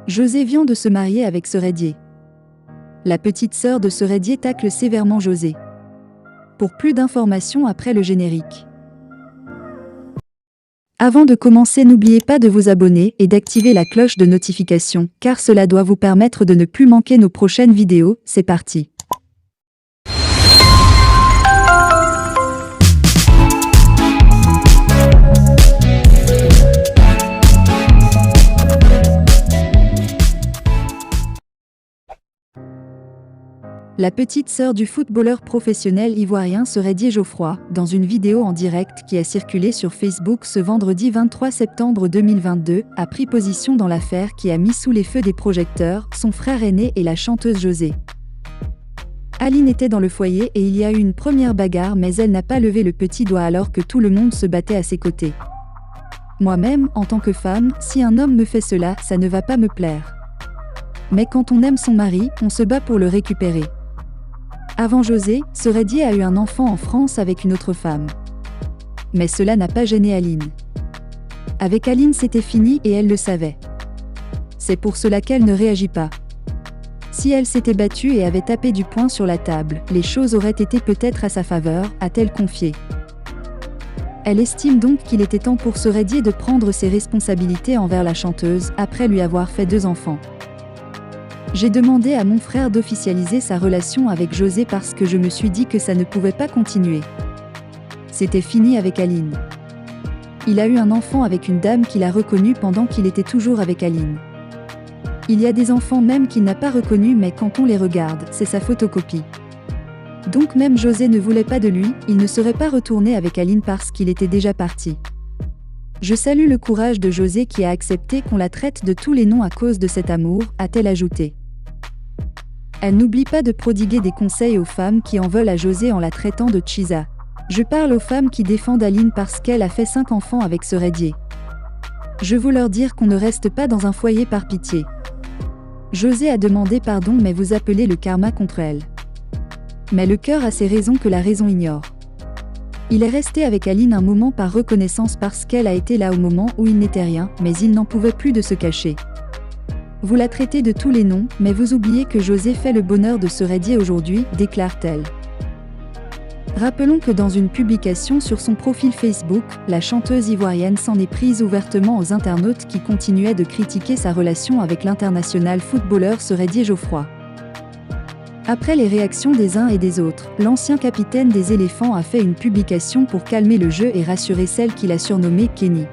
José vient de se marier avec Seredier. La petite sœur de Seredier tacle sévèrement José. Pour plus d'informations après le générique. Avant de commencer, n'oubliez pas de vous abonner et d'activer la cloche de notification, car cela doit vous permettre de ne plus manquer nos prochaines vidéos. C'est parti. La petite sœur du footballeur professionnel ivoirien Seredier Geoffroy, dans une vidéo en direct qui a circulé sur Facebook ce vendredi 23 septembre 2022, a pris position dans l'affaire qui a mis sous les feux des projecteurs son frère aîné et la chanteuse José. Aline était dans le foyer et il y a eu une première bagarre, mais elle n'a pas levé le petit doigt alors que tout le monde se battait à ses côtés. Moi-même, en tant que femme, si un homme me fait cela, ça ne va pas me plaire. Mais quand on aime son mari, on se bat pour le récupérer. Avant José, Seredier a eu un enfant en France avec une autre femme. Mais cela n'a pas gêné Aline. Avec Aline, c'était fini et elle le savait. C'est pour cela qu'elle ne réagit pas. Si elle s'était battue et avait tapé du poing sur la table, les choses auraient été peut-être à sa faveur, a-t-elle confié. Elle estime donc qu'il était temps pour Seredier de prendre ses responsabilités envers la chanteuse, après lui avoir fait 2 enfants. J'ai demandé à mon frère d'officialiser sa relation avec José parce que je me suis dit que ça ne pouvait pas continuer. C'était fini avec Aline. Il a eu un enfant avec une dame qu'il a reconnue pendant qu'il était toujours avec Aline. Il y a des enfants même qu'il n'a pas reconnus, mais quand on les regarde, c'est sa photocopie. Donc même José ne voulait pas de lui, il ne serait pas retourné avec Aline parce qu'il était déjà parti. Je salue le courage de José qui a accepté qu'on la traite de tous les noms à cause de cet amour, a-t-elle ajouté. Elle n'oublie pas de prodiguer des conseils aux femmes qui en veulent à José en la traitant de Chisa. Je parle aux femmes qui défendent Aline parce qu'elle a fait 5 enfants avec Seredier. Je veux leur dire qu'on ne reste pas dans un foyer par pitié. José a demandé pardon, mais vous appelez le karma contre elle. Mais le cœur a ses raisons que la raison ignore. Il est resté avec Aline un moment par reconnaissance parce qu'elle a été là au moment où il n'était rien, mais il n'en pouvait plus de se cacher. Vous la traitez de tous les noms, mais vous oubliez que José fait le bonheur de Seredier aujourd'hui, déclare-t-elle. Rappelons que dans une publication sur son profil Facebook, la chanteuse ivoirienne s'en est prise ouvertement aux internautes qui continuaient de critiquer sa relation avec l'international footballeur Seredier Geoffroy. Après les réactions des uns et des autres, l'ancien capitaine des éléphants a fait une publication pour calmer le jeu et rassurer celle qu'il a surnommée Kenny.